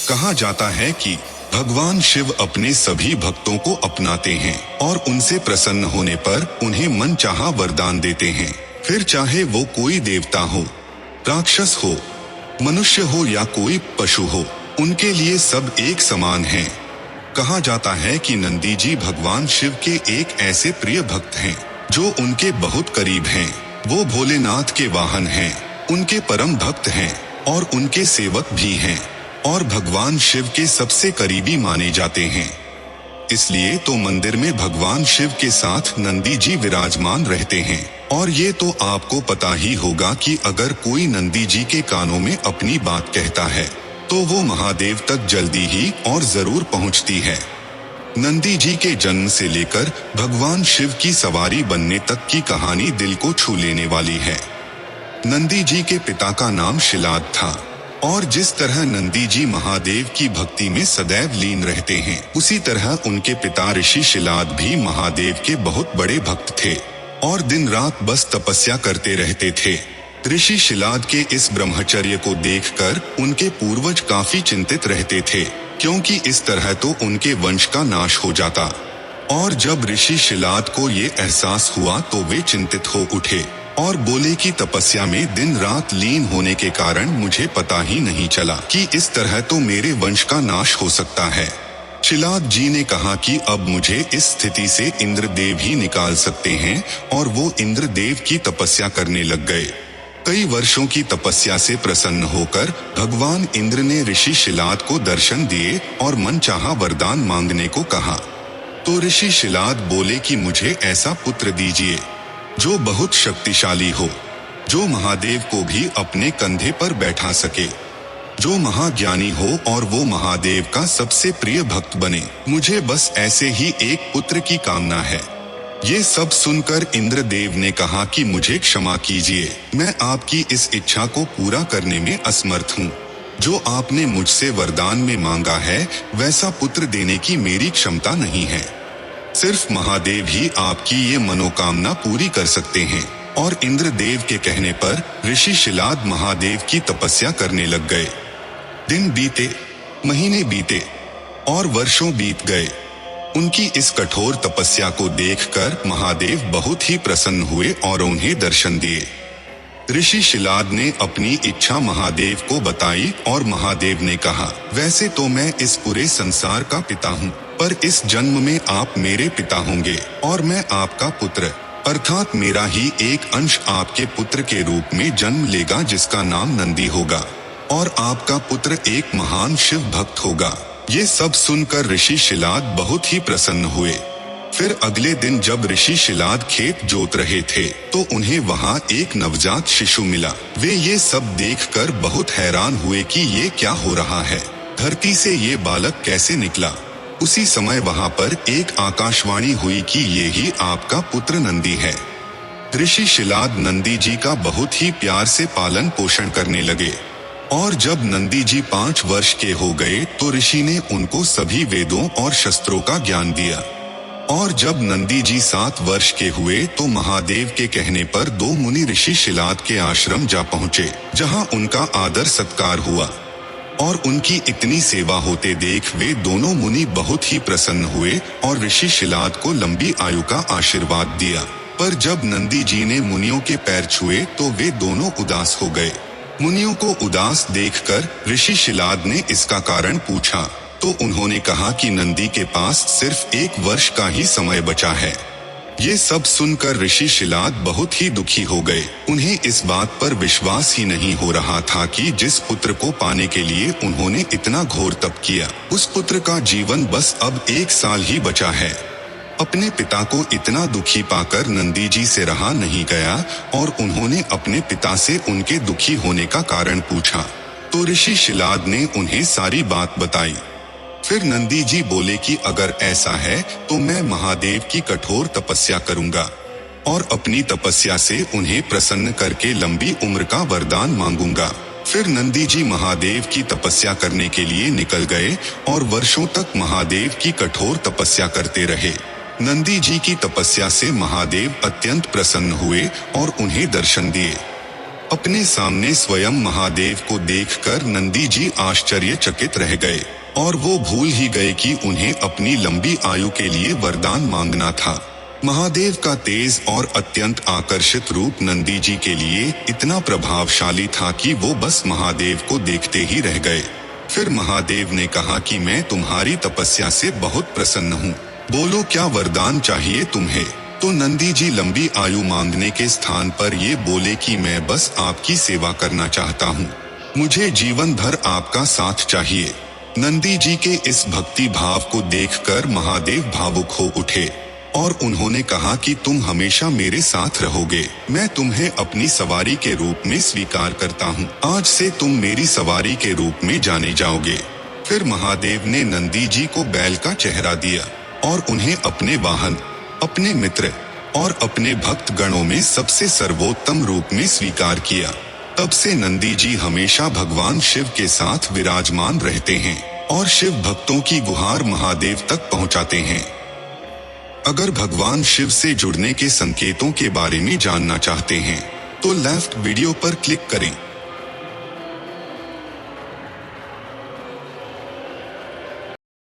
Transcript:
कहा जाता है कि भगवान शिव अपने सभी भक्तों को अपनाते हैं और उनसे प्रसन्न होने पर उन्हें मनचाहा वरदान देते हैं। फिर चाहे वो कोई देवता हो, राक्षस हो, मनुष्य हो या कोई पशु हो, उनके लिए सब एक समान हैं। कहा जाता है कि नंदी जी भगवान शिव के एक ऐसे प्रिय भक्त हैं जो उनके बहुत करीब हैं। वो भोलेनाथ के वाहन हैं, उनके परम भक्त हैं और उनके सेवक भी हैं और भगवान शिव के सबसे करीबी माने जाते हैं। इसलिए तो मंदिर में भगवान शिव के साथ नंदी जी विराजमान रहते हैं। और ये तो आपको पता ही होगा कि अगर कोई नंदी जी के कानों में अपनी बात कहता है तो वो महादेव तक जल्दी ही और जरूर पहुंचती है। नंदी जी के जन्म से लेकर भगवान शिव की सवारी बनने तक की कहानी दिल को छू लेने वाली है। नंदी जी के पिता का नाम शिलाद था और जिस तरह नंदी जी महादेव की भक्ति में सदैव लीन रहते हैं, उसी तरह उनके पिता ऋषि शिलाद भी महादेव के बहुत बड़े भक्त थे और दिन रात बस तपस्या करते रहते थे। ऋषि शिलाद के इस ब्रह्मचर्य को देखकर उनके पूर्वज काफी चिंतित रहते थे, क्योंकि इस तरह तो उनके वंश का नाश हो जाता। और जब ऋषि शिलाद को ये एहसास हुआ तो वे चिंतित हो उठे और बोले कि तपस्या में दिन रात लीन होने के कारण मुझे पता ही नहीं चला कि इस तरह तो मेरे वंश का नाश हो सकता है। शिलाद जी ने कहा कि अब मुझे इस स्थिति से इंद्रदेव ही निकाल सकते हैं और वो इंद्रदेव की तपस्या करने लग गए। कई वर्षों की तपस्या से प्रसन्न होकर भगवान इंद्र ने ऋषि शिलाद को दर्शन दिए और मनचाहा वरदान मांगने को कहा। तो ऋषि शिलाद बोले कि मुझे ऐसा पुत्र दीजिए जो बहुत शक्तिशाली हो, जो महादेव को भी अपने कंधे पर बैठा सके, जो महाज्ञानी हो और वो महादेव का सबसे प्रिय भक्त बने। मुझे बस ऐसे ही एक पुत्र की कामना है। ये सब सुनकर इंद्रदेव ने कहा कि मुझे क्षमा कीजिए, मैं आपकी इस इच्छा को पूरा करने में असमर्थ हूँ। जो आपने मुझसे वरदान में मांगा है वैसा पुत्र देने की मेरी क्षमता नहीं है। सिर्फ महादेव ही आपकी ये मनोकामना पूरी कर सकते हैं। और इंद्रदेव के कहने पर ऋषि शिलाद महादेव की तपस्या करने लग गए। दिन बीते, महीने बीते और वर्षों बीत गए। उनकी इस कठोर तपस्या को देखकर महादेव बहुत ही प्रसन्न हुए और उन्हें दर्शन दिए। ऋषि शिलाद ने अपनी इच्छा महादेव को बताई और महादेव ने कहा, वैसे तो मैं इस पूरे संसार का पिता हूँ, पर इस जन्म में आप मेरे पिता होंगे और मैं आपका पुत्र अर्थात मेरा ही एक अंश आपके पुत्र के रूप में जन्म लेगा, जिसका नाम नंदी होगा और आपका पुत्र एक महान शिव भक्त होगा। ये सब सुनकर ऋषि शिलाद बहुत ही प्रसन्न हुए। फिर अगले दिन जब ऋषि शिलाद खेत जोत रहे थे तो उन्हें वहाँ एक नवजात शिशु मिला। वे ये सब देखकर बहुत हैरान हुए कि ये क्या हो रहा है, धरती से ये बालक कैसे निकला। उसी समय वहाँ पर एक आकाशवाणी हुई कि ये ही आपका पुत्र नंदी है। ऋषि शिलाद नंदी जी का बहुत ही प्यार से पालन पोषण करने लगे और जब नंदी जी 5 वर्ष के हो गए तो ऋषि ने उनको सभी वेदों और शस्त्रों का ज्ञान दिया। और जब नंदी जी 7 वर्ष के हुए तो महादेव के कहने पर 2 मुनि ऋषि शिलाद के आश्रम जा पहुँचे, जहाँ उनका आदर सत्कार हुआ। और उनकी इतनी सेवा होते देख वे दोनों मुनि बहुत ही प्रसन्न हुए और ऋषि शिलाद को लंबी आयु का आशीर्वाद दिया। पर जब नंदी जी ने मुनियों के पैर छुए तो वे दोनों उदास हो गए। मुनियों को उदास देखकर ऋषि शिलाद ने इसका कारण पूछा तो उन्होंने कहा कि नंदी के पास सिर्फ 1 वर्ष का ही समय बचा है। ये सब सुनकर ऋषि शिलाद बहुत ही दुखी हो गए। उन्हें इस बात पर विश्वास ही नहीं हो रहा था कि जिस पुत्र को पाने के लिए उन्होंने इतना घोर तप किया, उस पुत्र का जीवन बस अब 1 साल ही बचा है। अपने पिता को इतना दुखी पाकर नंदी जी से रहा नहीं गया और उन्होंने अपने पिता से उनके दुखी होने का कारण पूछा। तो ऋषि शिलाद ने उन्हें सारी बात बताई। फिर नंदी जी बोले कि अगर ऐसा है तो मैं महादेव की कठोर तपस्या करूंगा और अपनी तपस्या से उन्हें प्रसन्न करके लंबी उम्र का वरदान मांगूंगा। फिर नंदी जी महादेव की तपस्या करने के लिए निकल गए और वर्षों तक महादेव की कठोर तपस्या करते रहे। नंदी जी की तपस्या से महादेव अत्यंत प्रसन्न हुए और उन्हें दर्शन दिए। अपने सामने स्वयं महादेव को देखकर नंदी जी आश्चर्यचकित रह गए और वो भूल ही गए कि उन्हें अपनी लंबी आयु के लिए वरदान मांगना था। महादेव का तेज और अत्यंत आकर्षित रूप नंदी जी के लिए इतना प्रभावशाली था कि वो बस महादेव को देखते ही रह गए। फिर महादेव ने कहा कि मैं तुम्हारी तपस्या से बहुत प्रसन्न हूँ, बोलो क्या वरदान चाहिए तुम्हें। तो नंदी जी लंबी आयु मांगने के स्थान पर ये बोले कि मैं बस आपकी सेवा करना चाहता हूँ, मुझे जीवन भर आपका साथ चाहिए। नंदी जी के इस भक्ति भाव को देखकर महादेव भावुक हो उठे और उन्होंने कहा कि तुम हमेशा मेरे साथ रहोगे, मैं तुम्हें अपनी सवारी के रूप में स्वीकार करता हूँ, आज से तुम मेरी सवारी के रूप में जाने जाओगे। फिर महादेव ने नंदी जी को बैल का चेहरा दिया और उन्हें अपने वाहन, अपने मित्र और अपने भक्त गणों में सबसे सर्वोत्तम रूप में स्वीकार किया। तब से नंदी जी हमेशा भगवान शिव के साथ विराजमान रहते हैं और शिव भक्तों की गुहार महादेव तक पहुंचाते हैं। अगर भगवान शिव से जुड़ने के संकेतों के बारे में जानना चाहते हैं तो लेफ्ट वीडियो पर क्लिक करें।